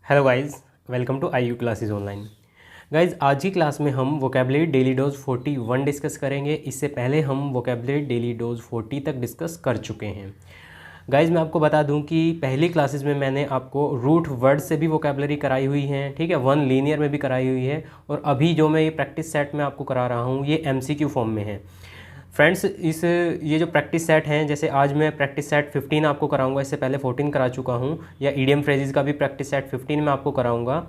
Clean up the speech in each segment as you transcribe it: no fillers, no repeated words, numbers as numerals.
Hello guys, welcome to IU classes online. Guys, आज की class में हम वोकेबलरी डेली डोज 41 डिस्कस करेंगे। इससे पहले हम वोकेबलरी डेली डोज 40 तक डिस्कस कर चुके हैं। गाइस, मैं आपको बता दूं कि पहली क्लासेस में मैंने आपको रूट वर्ड से भी वोकेबलरी कराई हुई है, ठीक है, वन लीनियर में भी कराई हुई है, और अभी जो मैं ये प्रैक्टिस सेट में आपको करा रहा हूँ ये MCQ फॉर्म में है। फ्रेंड्स, ये जो प्रैक्टिस सेट हैं, जैसे आज मैं प्रैक्टिस सेट 15 आपको कराऊंगा, इससे पहले 14 करा चुका हूं, या ईडियम फ्रेजेस का भी प्रैक्टिस सेट 15 में आपको कराऊंगा।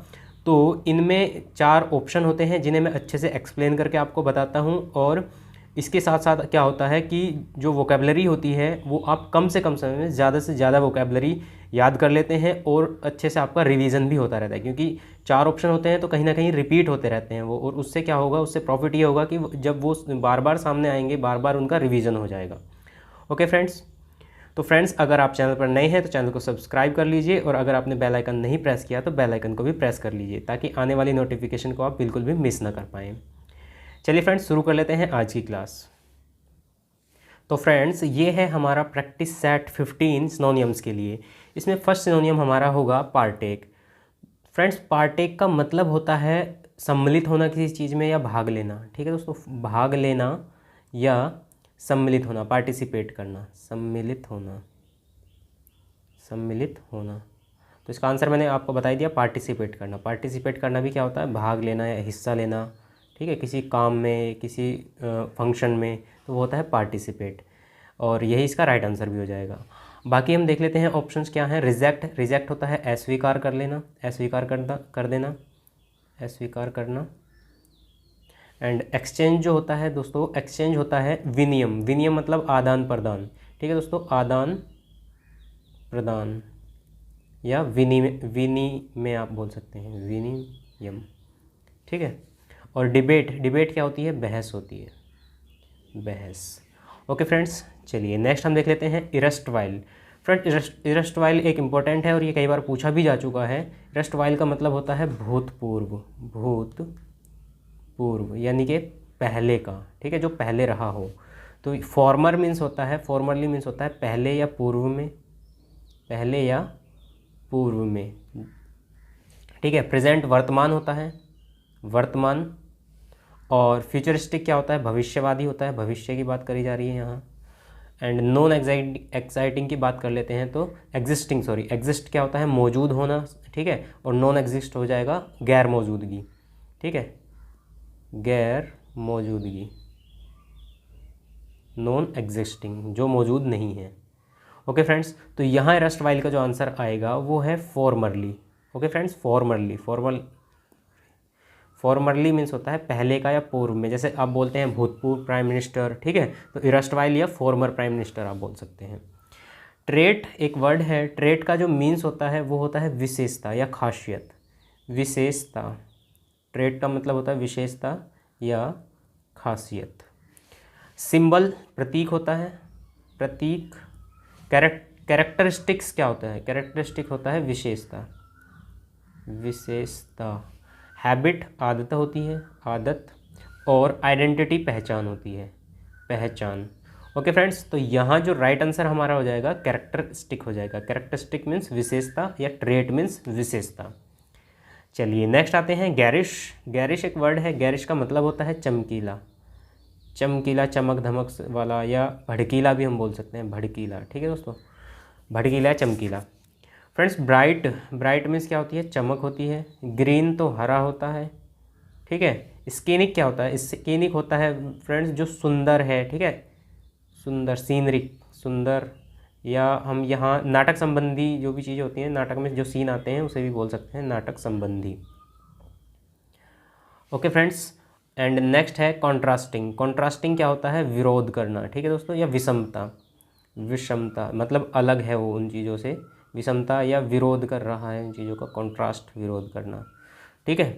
तो इनमें 4 ऑप्शन होते हैं जिन्हें मैं अच्छे से एक्सप्लेन करके आपको बताता हूं, और इसके साथ साथ क्या होता है कि जो वोकेबलरी होती है वो आप कम से कम समय में ज़्यादा से ज़्यादा वोकेबलरी याद कर लेते हैं, और अच्छे से आपका रिवीजन भी होता रहता है, क्योंकि 4 ऑप्शन होते हैं तो कहीं ना कहीं रिपीट होते रहते हैं वो, और उससे क्या होगा, उससे प्रॉफिट ये होगा कि जब वो बार बार सामने आएंगे बार बार उनका रिवीजन हो जाएगा। ओके फ्रेंड्स, तो फ्रेंड्स, अगर आप चैनल पर नए हैं तो चैनल को सब्सक्राइब कर लीजिए, और अगर आपने बेल आइकन नहीं प्रेस किया तो बेल आइकन को भी प्रेस कर लीजिए, ताकि आने वाली नोटिफिकेशन को आप बिल्कुल भी मिस ना कर पाएँ। चलिए फ्रेंड्स, शुरू कर लेते हैं आज की क्लास। तो फ्रेंड्स, ये है हमारा प्रैक्टिस सेट 15 सिनोनियम्स के लिए। इसमें फर्स्ट सिनोनियम हमारा होगा पार्टेक। फ्रेंड्स, पार्टेक का मतलब होता है सम्मिलित होना किसी चीज़ में या भाग लेना, ठीक है दोस्तों, भाग लेना या सम्मिलित होना, पार्टिसिपेट करना, सम्मिलित होना, सम्मिलित होना। तो इसका आंसर मैंने आपको बता दिया, पार्टिसिपेट करना। पार्टिसिपेट करना भी क्या होता है, भाग लेना या हिस्सा लेना, ठीक है, किसी काम में, किसी फंक्शन में, तो वो होता है पार्टिसिपेट, और यही इसका राइट आंसर भी हो जाएगा। बाकी हम देख लेते हैं ऑप्शंस क्या हैं। रिजेक्ट, रिजेक्ट होता है अस्वीकार कर लेना, अस्वीकार कर देना, अस्वीकार करना। एंड एक्सचेंज जो होता है दोस्तों, एक्सचेंज होता है विनियम, विनियम मतलब आदान प्रदान, ठीक है दोस्तों, आदान प्रदान या विनिमय आप बोल सकते हैं, विनियम, ठीक है। और डिबेट, डिबेट क्या होती है, बहस होती है, बहस। ओके फ्रेंड्स, चलिए नेक्स्ट हम देख लेते हैं इरस्टवाइल। फ्रेंड, इरस्टवाइल एक इम्पॉर्टेंट है और ये कई बार पूछा भी जा चुका है। इरस्टवाइल का मतलब होता है भूतपूर्व, भूतपूर्व यानी कि पहले का, ठीक है, जो पहले रहा हो। तो फॉर्मर मीन्स होता है, फॉर्मरली मीन्स होता है पहले या पूर्व में, पहले या पूर्व में, ठीक है। प्रेजेंट वर्तमान होता है, वर्तमान। और फ्यूचरिस्टिक क्या होता है, भविष्यवादी होता है, भविष्य की बात करी जा रही है यहाँ। एंड नॉन एक्साइटिंग की बात कर लेते हैं तो एग्जिस्टिंग, सॉरी, एग्जिस्ट क्या होता है, मौजूद होना, ठीक है, और नॉन एग्जिस्ट हो जाएगा गैर मौजूदगी, ठीक है, गैर मौजूदगी, नॉन एग्जिस्टिंग, जो मौजूद नहीं है। ओके फ्रेंड्स, तो यहाँ इरस्टवाइल का जो आंसर आएगा वो है formerly. Okay friends, formerly, formerly means होता है पहले का या पूर्व में, जैसे आप बोलते हैं भूतपूर्व प्राइम मिनिस्टर, ठीक है, तो इरस्टवाइल या फॉर्मर प्राइम मिनिस्टर आप बोल सकते हैं। ट्रेट एक वर्ड है, ट्रेट का जो मीन्स होता है वो होता है विशेषता या खासियत, विशेषता। ट्रेट का मतलब होता है विशेषता या खासियत। सिंबल प्रतीक होता है, प्रतीक। कैरेक्टरिस्टिक्स क्या होता है, कैरेक्टरिस्टिक होता है विशेषता, विशेषता। हैबिट आदत होती है, आदत। और आइडेंटिटी पहचान होती है, पहचान। ओके फ्रेंड्स, तो यहाँ जो राइट आंसर हमारा हो जाएगा कैरेक्टरिस्टिक हो जाएगा। कैरेक्टरिस्टिक मीन्स विशेषता या ट्रेट मीन्स विशेषता। चलिए नेक्स्ट आते हैं गैरिश। गैरिश एक वर्ड है, गैरिश का मतलब होता है चमकीला, चमकीला, चमक धमक वाला, या भड़कीला भी हम बोल सकते हैं, भड़कीला, ठीक है दोस्तों, भड़कीला, चमकीला। फ्रेंड्स, ब्राइट, ब्राइट मीन्स क्या होती है, चमक होती है। ग्रीन तो हरा होता है, ठीक है। स्केनिक क्या होता है, स्केनिक होता है फ्रेंड्स जो सुंदर है, ठीक है, सुंदर, सीनरिक, सुंदर। या हम यहाँ नाटक संबंधी जो भी चीज़ें होती हैं, नाटक में जो सीन आते हैं उसे भी बोल सकते हैं नाटक संबंधी। ओके फ्रेंड्स, एंड नेक्स्ट है कॉन्ट्रास्टिंग। कॉन्ट्रास्टिंग क्या होता है, विरोध करना, ठीक है दोस्तों, या विषमता, विषमता मतलब अलग है वो उन चीज़ों से, विषमता या विरोध कर रहा है इन चीज़ों का, कॉन्ट्रास्ट, विरोध करना, ठीक है।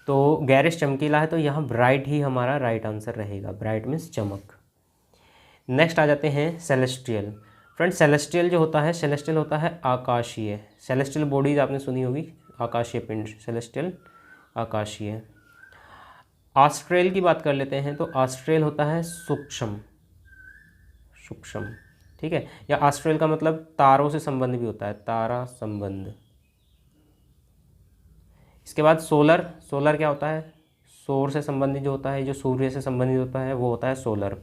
तो गैरिश चमकीला है, तो यहाँ ब्राइट ही हमारा राइट आंसर रहेगा, ब्राइट मीन्स चमक। नेक्स्ट आ जाते हैं सेलेस्टियल। फ्रेंड्स, सेलेस्टियल जो होता है, सेलेस्टियल होता है आकाशीय। सेलेस्टियल बॉडीज आपने सुनी होगी, आकाशीय पिंड, सेलेस्टियल आकाशीय। आस्ट्रेल की बात कर लेते हैं तो आस्ट्रेल होता है सूक्ष्म, सूक्ष्म, ठीक है, या आस्ट्रेल का मतलब तारों से संबंध भी होता है, तारा संबंध, इसके बाद सोलर, सोलर क्या होता है, सौर से संबंधित जो होता है, जो सूर्य से संबंधित होता है वो होता है सोलर।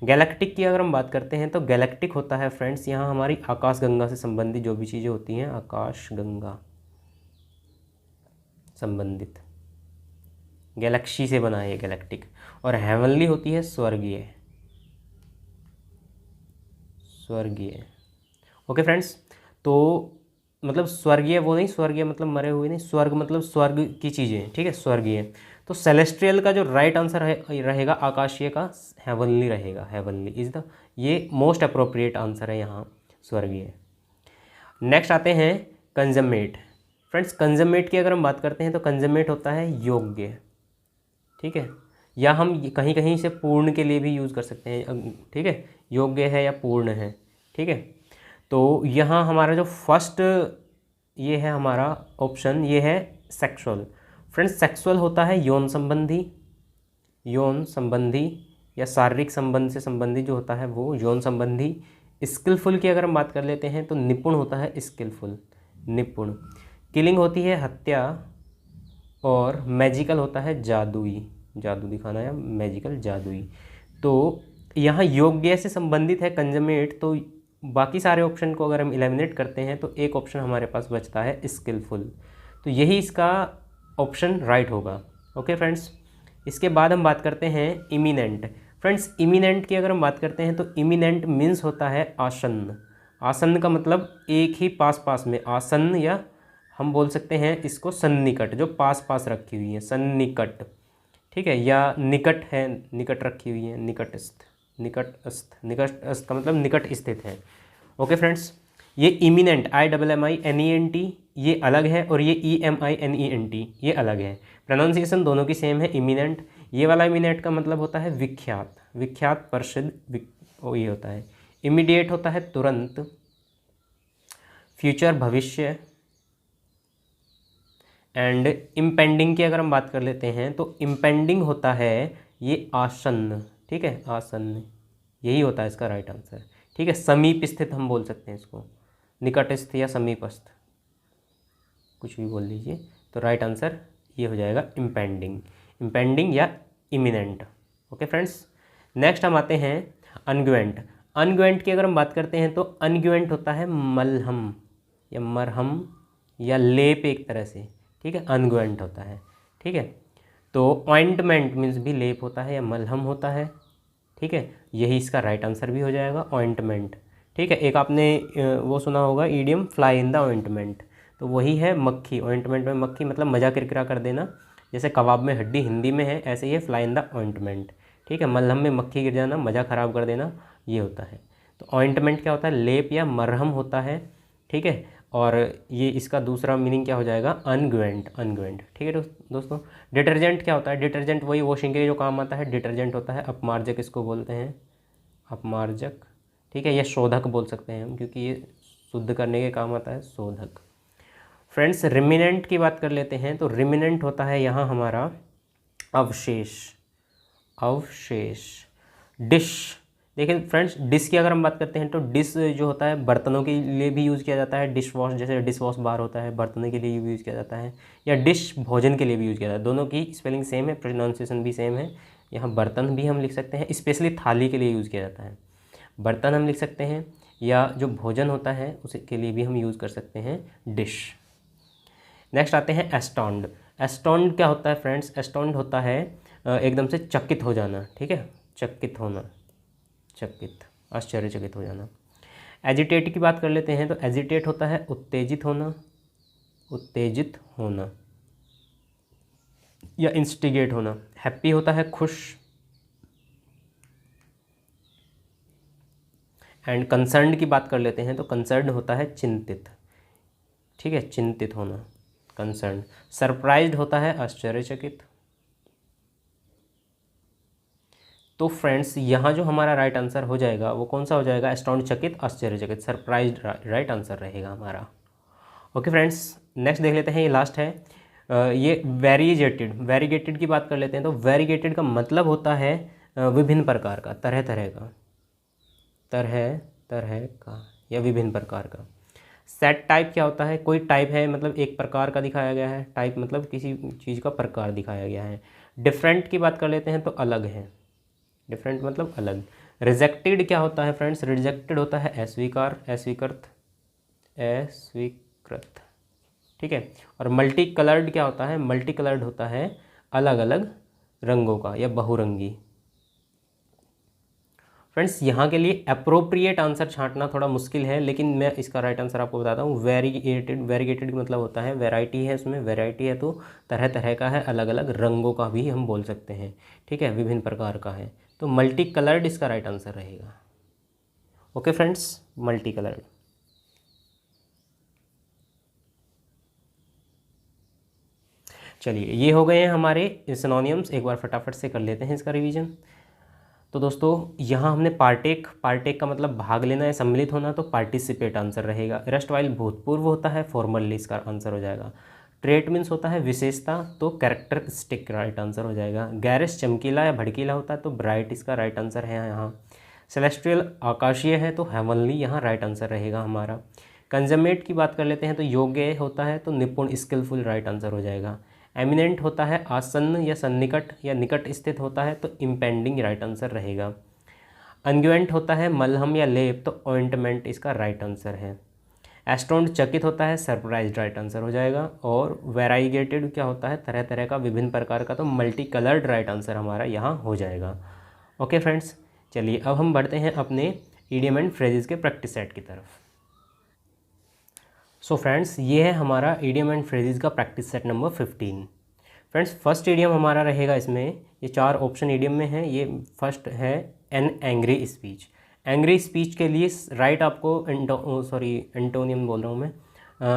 गैलेक्टिक की अगर हम बात करते हैं तो गैलेक्टिक होता है फ्रेंड्स यहाँ हमारी आकाशगंगा से संबंधित जो भी चीज़ें होती हैं, आकाशगंगा संबंधित, गैलेक्सी से बना है गैलेक्टिक। और हेवनली होती है स्वर्गीय, स्वर्गीय। ओके फ्रेंड्स, तो मतलब स्वर्गीय वो नहीं, स्वर्गीय मतलब मरे हुए नहीं, स्वर्ग मतलब स्वर्ग की चीज़ें, ठीक है, स्वर्गीय। तो सेलेस्ट्रियल का जो राइट आंसर रहेगा आकाशीय का हेवनली रहेगा, हेवनली इज द, ये मोस्ट अप्रोप्रिएट आंसर है यहाँ स्वर्गीय। नेक्स्ट आते हैं कंजमेट। फ्रेंड्स कंजमेट की अगर हम बात करते हैं तो कंजमेट होता है योग्य, ठीक है, या हम कहीं कहीं से पूर्ण के लिए भी यूज़ कर सकते हैं, ठीक है, योग्य है या पूर्ण है, ठीक है। तो यहाँ हमारा जो फर्स्ट ये है हमारा ऑप्शन, ये है सेक्सुअल। फ्रेंड्स सेक्सुअल होता है यौन संबंधी, यौन संबंधी या शारीरिक संबंध से संबंधित जो होता है वो यौन संबंधी। स्किलफुल की अगर हम बात कर लेते हैं तो निपुण होता है स्किलफुल, निपुण। किलिंग होती है हत्या, और मैजिकल होता है जादुई, जादू दिखाना या मैजिकल जादुई। तो यहाँ योग्य से संबंधित है कंजमेट, तो बाकी सारे ऑप्शन को अगर हम एलिमिनेट करते हैं तो एक ऑप्शन हमारे पास बचता है स्किलफुल, तो यही इसका ऑप्शन राइट होगा। ओके फ्रेंड्स, इसके बाद हम बात करते हैं इमिनेंट। फ्रेंड्स इमिनेंट की अगर हम बात करते हैं तो इमिनेंट मीन्स होता है आसन्न। आसन्न का मतलब एक ही पास पास में, आसन्न, या हम बोल सकते हैं इसको सन्निकट, जो पास पास रखी हुई है, सन्निकट, ठीक है, या निकट है, निकट रखी हुई है, निकटस्थ, निकटस्थ, निकटस्थ का मतलब निकट स्थित है। ओके फ्रेंड्स, ये इमिनेंट IMMINENT ये अलग है, और ये EMINENT ये अलग है। प्रोनाउंसिएशन दोनों की सेम है, इमिनेंट। ये वाला इमिनेंट का मतलब होता है विख्यात, विख्यात, प्रसिद्ध, ये होता है। इमीडिएट होता है तुरंत। फ्यूचर भविष्य। एंड इम्पेंडिंग की अगर हम बात कर लेते हैं तो इम्पेंडिंग होता है ये आसन्न, ठीक है, आसन्न, यही होता है इसका राइट आंसर, ठीक है। समीप स्थित हम बोल सकते हैं इसको, निकटस्थ या समीपस्थ, कुछ भी बोल लीजिए, तो राइट आंसर ये हो जाएगा इम्पेंडिंग, इम्पेंडिंग या इमिनेंट। ओके फ्रेंड्स, नेक्स्ट हम आते हैं अनग्वेंट। अनग्वेंट की अगर हम बात करते हैं तो अनग्वेंट होता है मलहम या मरहम या लेप एक तरह से, ठीक है, अनग्वेंट होता है, ठीक है। तो ऑइंटमेंट मीन्स भी लेप होता है या मलहम होता है, ठीक है, यही इसका राइट आंसर भी हो जाएगा, ऑइंटमेंट, ठीक है। एक आपने वो सुना होगा idiom, fly in the ointment, तो वही है मक्खी, ऑइंटमेंट में मक्खी मतलब मजा किरकिरा कर देना, जैसे कबाब में हड्डी हिंदी में है, ऐसे ही है फ्लाई इन द ऑइंटमेंट, ठीक है, मलहम में मक्खी गिर जाना, मज़ा ख़राब कर देना, ये होता है। तो ऑइंटमेंट क्या होता है, लेप या मरहम होता है, ठीक है। और ये इसका दूसरा मीनिंग क्या हो जाएगा, अनग्वेंट, अनग्वेंट, ठीक है दोस्तों। डिटर्जेंट क्या होता है, डिटर्जेंट वही वॉशिंग के लिए जो काम आता है, डिटर्जेंट होता है। अपमार्जक इसको बोलते हैं, अपमार्जक, ठीक है, या शोधक बोल सकते हैं हम, क्योंकि ये शुद्ध करने के काम आता है, शोधक। फ्रेंड्स रिमिनेंट की बात कर लेते हैं तो रिमिनेंट होता है यहाँ हमारा अवशेष, अवशेष। डिश, देखिए फ्रेंड्स डिश की अगर हम बात करते हैं तो डिश जो होता है बर्तनों के लिए भी यूज़ किया जाता है, डिश वॉश, जैसे डिश वॉश बार होता है, बर्तनों के लिए भी यूज़ किया जाता है, या डिश भोजन के लिए भी यूज़ किया जाता है। दोनों की स्पेलिंग सेम है, प्रोनाउंसिएशन भी सेम है। यहाँ बर्तन भी हम लिख सकते हैं, स्पेशली थाली के लिए यूज़ किया जाता है, बर्तन हम लिख सकते हैं, या जो भोजन होता है उसके लिए भी हम यूज़ कर सकते हैं डिश। नेक्स्ट आते हैं एस्टॉन्ड। एस्टॉन्ड क्या होता है फ्रेंड्स, एस्टॉन्ड होता है एकदम से चकित हो जाना, ठीक है, चकित होना, चकित, आश्चर्यचकित हो जाना। एजिटेट की बात कर लेते हैं तो एजिटेट होता है उत्तेजित होना, उत्तेजित होना या इंस्टिगेट होना। हैप्पी होता है खुश। एंड कंसर्न्ड की बात कर लेते हैं तो कंसर्न्ड होता है चिंतित, ठीक है, चिंतित होना, कंसर्न। सरप्राइज्ड होता है आश्चर्यचकित। तो फ्रेंड्स यहाँ जो हमारा राइट आंसर हो जाएगा वो कौन सा हो जाएगा, एस्टॉन्ड, चकित, आश्चर्यचकित, सरप्राइज्ड राइट आंसर रहेगा हमारा। ओके फ्रेंड्स, नेक्स्ट देख लेते हैं, ये लास्ट है ये वेरीगेटेड। वेरीगेटेड की बात कर लेते हैं तो वेरीगेटेड का मतलब होता है विभिन्न प्रकार का, तरह तरह का, तरह तरह का या विभिन्न प्रकार का। सेट टाइप क्या होता है, कोई टाइप है मतलब एक प्रकार का दिखाया गया है, टाइप मतलब किसी चीज़ का प्रकार दिखाया गया है। डिफरेंट की बात कर लेते हैं तो अलग है, डिफरेंट मतलब अलग। रिजेक्टेड क्या होता है फ्रेंड्स, रिजेक्टेड होता है अस्वीकार, अस्वीकृत, अस्वीकृत, ठीक है। और मल्टी कलर्ड क्या होता है, मल्टी कलर्ड होता है अलग अलग रंगों का या बहुरंगी। फ्रेंड्स यहाँ के लिए अप्रोप्रिएट आंसर छांटना थोड़ा मुश्किल है, लेकिन मैं इसका राइट आंसर आपको बताता हूँ। वेरीगेटेड, वेरीगेटेड का मतलब होता है वैरायटी है, उसमें वैरायटी है तो तरह तरह का है, अलग अलग रंगों का भी हम बोल सकते हैं, ठीक है, विभिन्न प्रकार का है। तो मल्टी कलर्ड इसका राइट आंसर रहेगा। Okay friends, multi coloured. चलिए ये हो गए हैं हमारे सिनोनिम्स, एक बार फटाफट से कर लेते हैं इसका रिवीजन। तो दोस्तों यहाँ हमने पार्टेक, पार्टेक का मतलब भाग लेना या सम्मिलित होना, तो पार्टिसिपेट आंसर रहेगा। रेस्टवाइल भूतपूर्व होता है, फॉर्मली इसका आंसर हो जाएगा। ट्रेट मीन्स होता है विशेषता, तो कैरेक्टरिस्टिक राइट आंसर हो जाएगा। गैरिश चमकीला या भड़कीला होता है, तो ब्राइट इसका राइट आंसर है यहाँ। सेलेस्ट्रियल आकाशीय है, तो हेवनली यहाँ राइट आंसर रहेगा हमारा। कंजमेट की बात कर लेते हैं तो योग्य होता है, तो निपुण स्किलफुल राइट आंसर हो जाएगा। एमिनेंट होता है आसन्न या सन्निकट या निकट स्थित होता है, तो इम्पेंडिंग राइट आंसर रहेगा। अनग्वेंट होता है मलहम या लेप, तो ऑइंटमेंट इसका राइट आंसर है। एस्टोन्ड चकित होता है, सरप्राइज राइट आंसर हो जाएगा। और वेराइगेटेड क्या होता है, तरह तरह का, विभिन्न प्रकार का, तो मल्टी कलर्ड राइट आंसर हमारा यहाँ हो जाएगा। ओके फ्रेंड्स, चलिए अब हम बढ़ते हैं अपने इडियम एंड फ्रेजेस के प्रैक्टिस सेट की तरफ। सो फ्रेंड्स ये है हमारा इडियम एंड फ्रेजेस का practice set number 15। Friends first idiom हमारा रहेगा इसमें, ये 4 ऑप्शन इडियम में है। ये फर्स्ट है N angry speech. Angry speech के लिए राइट आपको एंटोनियम बोल रहा हूँ मैं,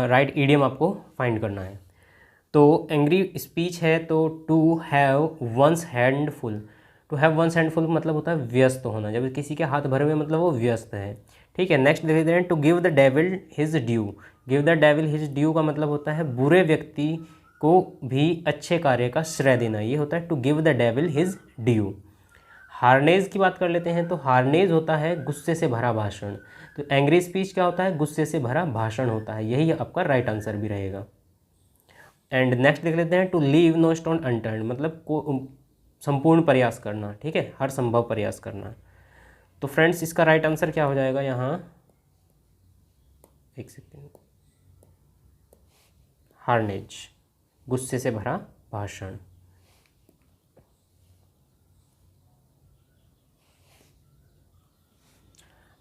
राइट इडियम आपको फाइंड करना है। तो एंग्री स्पीच है तो to have one's hand full. To have one's hand full मतलब होता है व्यस्त होना, जब किसी के हाथ भरे हुए मतलब वो व्यस्त है, ठीक है। नेक्स्ट देखते हैं, to give the devil his due. Give the devil his due का मतलब होता है बुरे व्यक्ति को भी अच्छे कार्य का श्रेय देना, ये होता है to give the devil his due. हार्नेज की बात कर लेते हैं तो हार्नेज होता है गुस्से से भरा भाषण। तो एंग्री स्पीच क्या होता है, गुस्से से भरा भाषण होता है, यही आपका राइट आंसर भी रहेगा। एंड नेक्स्ट देख लेते हैं, to leave no stone unturn मतलब को संपूर्ण प्रयास करना, ठीक है, हर संभव प्रयास करना। तो फ्रेंड्स इसका राइट आंसर क्या हो जाएगा यहाँ, एक सेकेंड, हार्नेज, गुस्से से भरा भाषण।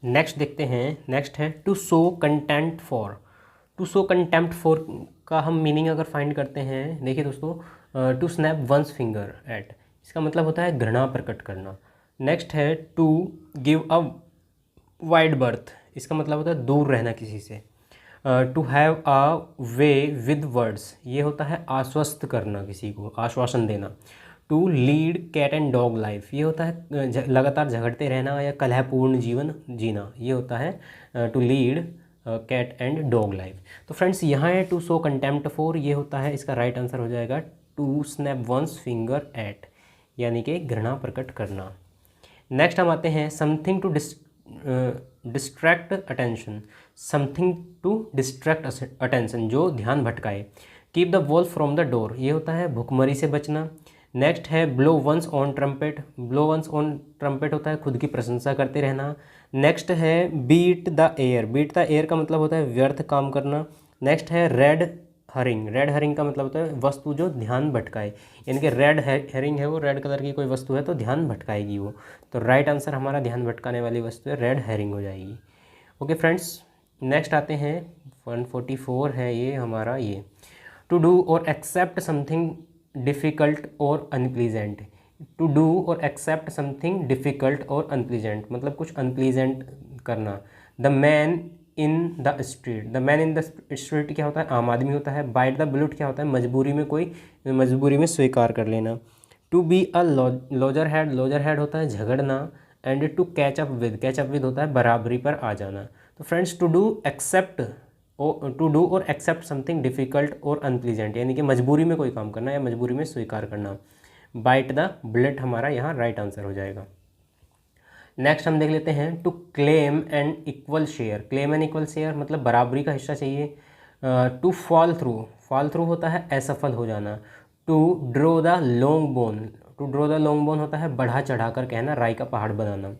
नेक्स्ट देखते हैं, नेक्स्ट है to show contempt for. To show contempt for का हम मीनिंग अगर फाइंड करते हैं, देखिए दोस्तों, to snap one's finger at, इसका मतलब होता है घृणा प्रकट करना। नेक्स्ट है to give a wide berth, इसका मतलब होता है दूर रहना किसी से। To have a way with words, ये होता है आश्वस्त करना, किसी को आश्वासन देना। To lead cat and dog life, ये होता है लगातार झगड़ते रहना या कलहपूर्ण जीवन जीना, ये होता है to lead cat and dog life. तो फ्रेंड्स यहाँ है टू शो कंटेम्प्ट फॉर, ये होता है इसका राइट आंसर हो जाएगा to snap one's finger at, यानी कि घृणा प्रकट करना। नेक्स्ट हम आते हैं something to distract attention. Something to distract attention, जो ध्यान भटकाए। Keep the wolf from the door, ये होता है भुखमरी से बचना। नेक्स्ट है blow one's own trumpet. Blow one's own trumpet होता है खुद की प्रशंसा करते रहना। नेक्स्ट है beat the air. Beat the air का मतलब होता है व्यर्थ काम करना। नेक्स्ट है रेड हरिंग। रेड हरिंग का मतलब होता है वस्तु जो ध्यान भटकाए, यानी कि रेड हेरिंग है वो रेड कलर की कोई वस्तु है तो ध्यान भटकाएगी वो। तो राइट आंसर हमारा ध्यान भटकाने वाली वस्तु है रेड हेरिंग हो जाएगी। ओके फ्रेंड्स, नेक्स्ट आते हैं 144 है ये हमारा, ये टू डू और एक्सेप्ट समथिंग डिफ़िकल्ट और अनप्लीजेंट। टू डू और एक्सेप्ट समथिंग डिफ़िकल्ट और अनप्लीजेंट मतलब कुछ अनप्लीजेंट करना। The man in the street. The man in the street क्या होता है, आम आदमी होता है। बाइट द बुलेट क्या होता है, मजबूरी में कोई, मजबूरी में स्वीकार कर लेना। To be a loggerhead. Loggerhead होता है झगड़ना। And to catch up with, catch up with होता है बराबरी पर आ जाना। तो friends to do accept, to do और एक्सेप्ट समथिंग डिफ़िकल्ट और अनप्लीजेंट, यानी कि मजबूरी में कोई काम करना या मजबूरी में स्वीकार करना। बाइट द बुलेट हमारा यहाँ राइट आंसर हो जाएगा। नेक्स्ट हम देख लेते हैं to claim and equal share. Claim and equal share मतलब बराबरी का हिस्सा चाहिए। To fall through, fall through होता है असफल हो जाना। To draw the long bone, to draw the long bone होता है बढ़ा चढ़ा कर कहना, राई का पहाड़ बनाना।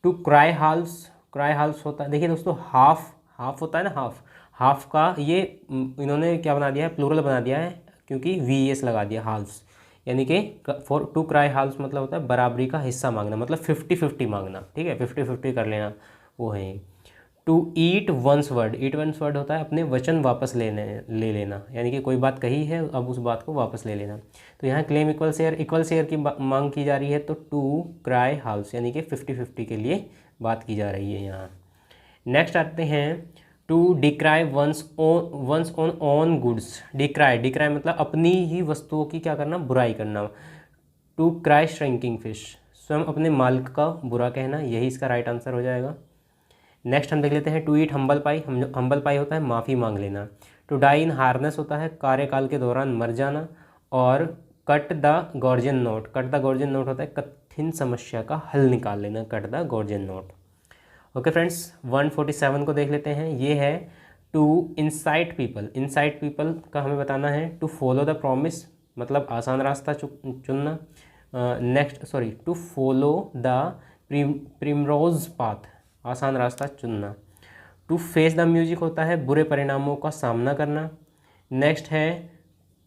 To cry halves, cry halves होता है, देखिए दोस्तों हाफ, हाफ होता है ना, हाफ, हाफ का ये इन्होंने क्या बना दिया है, प्लूरल बना दिया है क्योंकि वी एस लगा दिया, हाल्स, यानी कि फॉर टू क्राई हाल्स मतलब होता है बराबरी का हिस्सा मांगना, मतलब 50-50 मांगना, ठीक है, 50-50 कर लेना, वो है। To eat one's word, eat one's word होता है अपने वचन वापस ले लेना, यानी कि कोई बात कही है अब उस बात को वापस ले लेना। तो यहाँ क्लेम इक्वल शेयर की मांग की जा रही है, तो टू क्राई हाउस यानी कि 50-50 के लिए बात की जा रही है यहाँ। नेक्स्ट आते हैं to decry one's own own goods. Decry, decry मतलब अपनी ही वस्तुओं की क्या करना, बुराई करना। टू क्राई श्रिंकिंग फिश, स्वयं अपने मालिक का बुरा कहना, यही इसका राइट आंसर हो जाएगा। नेक्स्ट हम देख लेते हैं to eat humble pie. Humble pie होता है माफ़ी मांग लेना। टू डाई इन हार्नेस होता है कार्यकाल के दौरान मर जाना। और cut the Gordian knot, cut the Gordian knot होता है कठिन समस्या का हल निकाल लेना, cut the Gordian knot. Okay friends, 147 को देख लेते हैं। ये है to incite people. Incite people का हमें बताना है टू फॉलो द प्रॉमिस मतलब आसान रास्ता चुनना। Next sorry, to follow the primrose path, आसान रास्ता चुनना। टू फेस द म्यूजिक होता है बुरे परिणामों का सामना करना। नेक्स्ट है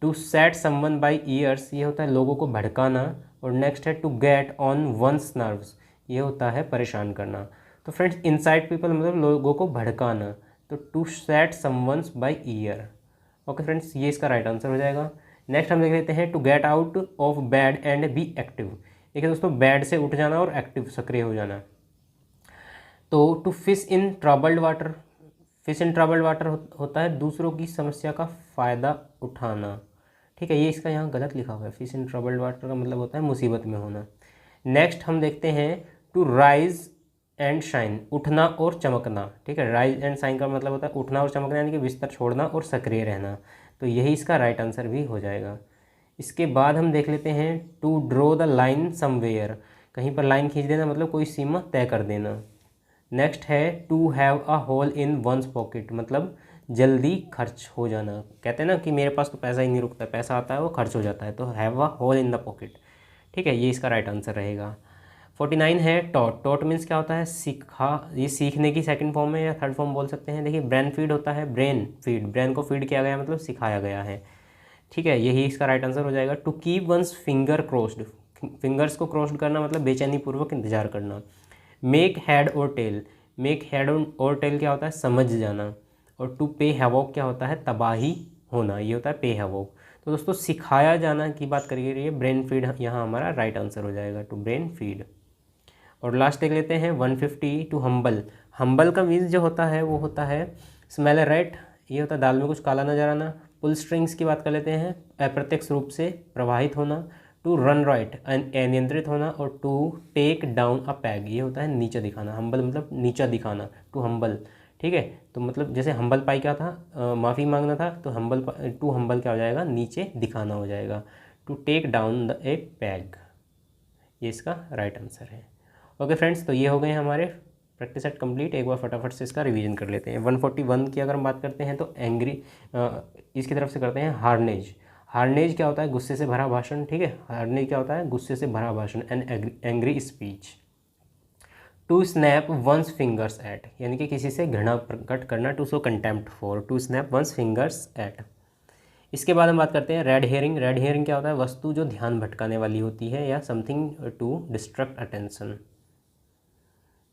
to set someone by ears, ये होता है लोगों को भड़काना। और नेक्स्ट है to get on one's nerves, ये होता है परेशान करना। तो फ्रेंड्स इनसाइड पीपल मतलब लोगों को भड़काना, तो to set someone's by ear. Okay friends, ये इसका राइट आंसर हो जाएगा। नेक्स्ट हम देख लेते हैं to get out of bed and be active. देखिए दोस्तों, बैड से उठ जाना और एक्टिव सक्रिय हो जाना। तो to fish in troubled water, fish in troubled water होता है दूसरों की समस्या का फ़ायदा उठाना, ठीक है, ये इसका यहाँ गलत लिखा हुआ है। फिश इन ट्रबल्ड वाटर का मतलब होता है मुसीबत में होना। नेक्स्ट हम देखते हैं टू राइज एंड शाइन, उठना और चमकना, ठीक है, राइज एंड शाइन का मतलब होता है उठना और चमकना, यानी कि बिस्तर छोड़ना और सक्रिय रहना। तो यही इसका राइट आंसर भी हो जाएगा। इसके बाद हम देख लेते हैं to draw the line somewhere, कहीं पर लाइन खींच देना मतलब कोई सीमा तय कर देना। नेक्स्ट है to have a hole in one's pocket, मतलब जल्दी खर्च हो जाना, कहते हैं ना कि मेरे पास तो पैसा ही नहीं रुकता, पैसा आता है वो खर्च हो जाता है, तो have a hole in the pocket, ठीक है, ये इसका राइट आंसर रहेगा। 49 है टॉट। टॉट मीन्स क्या होता है, सीखा, ये सीखने की सेकंड फॉर्म है या थर्ड फॉर्म बोल सकते हैं। देखिए ब्रेन फीड होता है, ब्रेन फीड, ब्रेन को फीड किया गया मतलब सिखाया गया है, ठीक है, यही इसका राइट आंसर हो जाएगा। To keep one's finger crossed, fingers को क्रोस्ड करना मतलब बेचैनी पूर्वक इंतजार करना। मेक हेड और टेल, मेक हेड और टेल क्या होता है, समझ जाना। और टू पे हैवॉक क्या होता है, तबाही होना, ये होता है पे हैवॉक। तो दोस्तों सिखाया जाना की बात करिए, ये ब्रेन फीड यहाँ हमारा राइट आंसर हो जाएगा, टू ब्रेन फीड। और लास्ट देख लेते हैं 150 टू हम्बल। हम्बल का मीन्स जो होता है वो होता है स्मेल रेट, ये होता है दाल में कुछ काला नजर आना। पुल स्ट्रिंग्स की बात कर लेते हैं, अप्रत्यक्ष रूप से प्रवाहित होना। टू रन राइट, अनियंत्रित होना। और to take down a peg, ये होता है नीचा दिखाना, हम्बल मतलब नीचा दिखाना, टू हम्बल, ठीक है। तो मतलब जैसे हम्बल पाई क्या था, माफ़ी मांगना था, तो हम्बल, टू हम्बल क्या हो जाएगा, नीचे दिखाना हो जाएगा। To take down the a peg, ये इसका राइट आंसर है। ओके फ्रेंड्स, तो ये हो गए हमारे प्रैक्टिस सेट कंप्लीट। एक बार फटाफट से इसका रिवीजन कर लेते हैं। 141 की अगर हम बात करते हैं तो एंग्री, इसकी तरफ से करते हैं हार्नेज। हार्नेज क्या होता है, गुस्से से भरा भाषण, ठीक है, हार्नेज क्या होता है, गुस्से से भरा भाषण, an angry speech. To snap one's fingers at, यानी कि किसी से घृणा प्रकट करना, to show contempt for, to snap one's fingers at. इसके बाद हम बात करते हैं रेड हेयरिंग। रेड हेयरिंग क्या होता है, वस्तु जो ध्यान भटकाने वाली होती है या something to distract attention.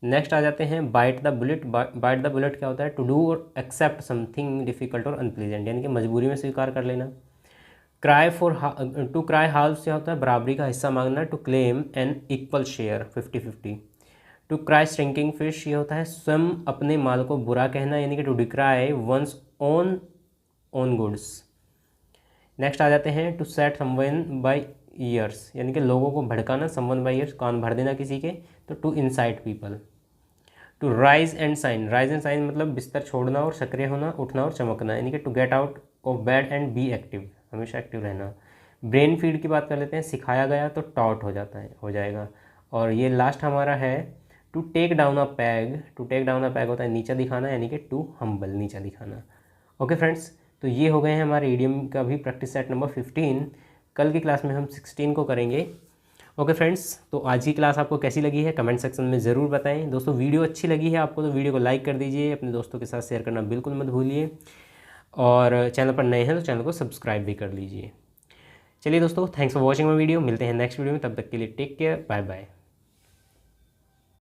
Next आ जाते हैं bite the bullet. Bite the bullet क्या होता है, टू डू और एक्सेप्ट समथिंग डिफिकल्ट और अनप्लीजेंट, यानी कि मजबूरी में स्वीकार कर लेना। Cry for, to cry half क्या होता है, बराबरी का हिस्सा मांगना। To claim an equal share 50-50। To cry stinking fish, ये होता है स्वयं अपने माल को बुरा कहना, यानी कि to decry one's own own goods. Next आ जाते हैं to set someone by ears, यानी कि लोगों को भड़काना, समवन बाय ईयर्स कान भर देना किसी के, तो to incite people. To rise and shine, rise and shine मतलब बिस्तर छोड़ना और सक्रिय होना, उठना और चमकना, यानी कि to get out of bed and be active, हमेशा एक्टिव रहना। ब्रेन फीड की बात कर लेते हैं, सिखाया गया तो टॉट हो जाता है, हो जाएगा। और ये लास्ट हमारा है to take down a peg, to take down a peg होता है नीचा दिखाना, यानी कि टू हम्बल, नीचा दिखाना। ओके फ्रेंड्स, तो ये हो गए हैं हमारे इडियम का भी प्रैक्टिस सेट नंबर 15। कल की क्लास में हम 16 को करेंगे। ओके फ्रेंड्स, तो आज की क्लास आपको कैसी लगी है कमेंट सेक्शन में ज़रूर बताएं। दोस्तों वीडियो अच्छी लगी है आपको तो वीडियो को लाइक कर दीजिए, अपने दोस्तों के साथ शेयर करना बिल्कुल मत भूलिए, और चैनल पर नए हैं तो चैनल को सब्सक्राइब भी कर लीजिए। चलिए दोस्तों, thanks for watching my video. मिलते हैं नेक्स्ट वीडियो में, तब तक के लिए टेक केयर, बाय बाय।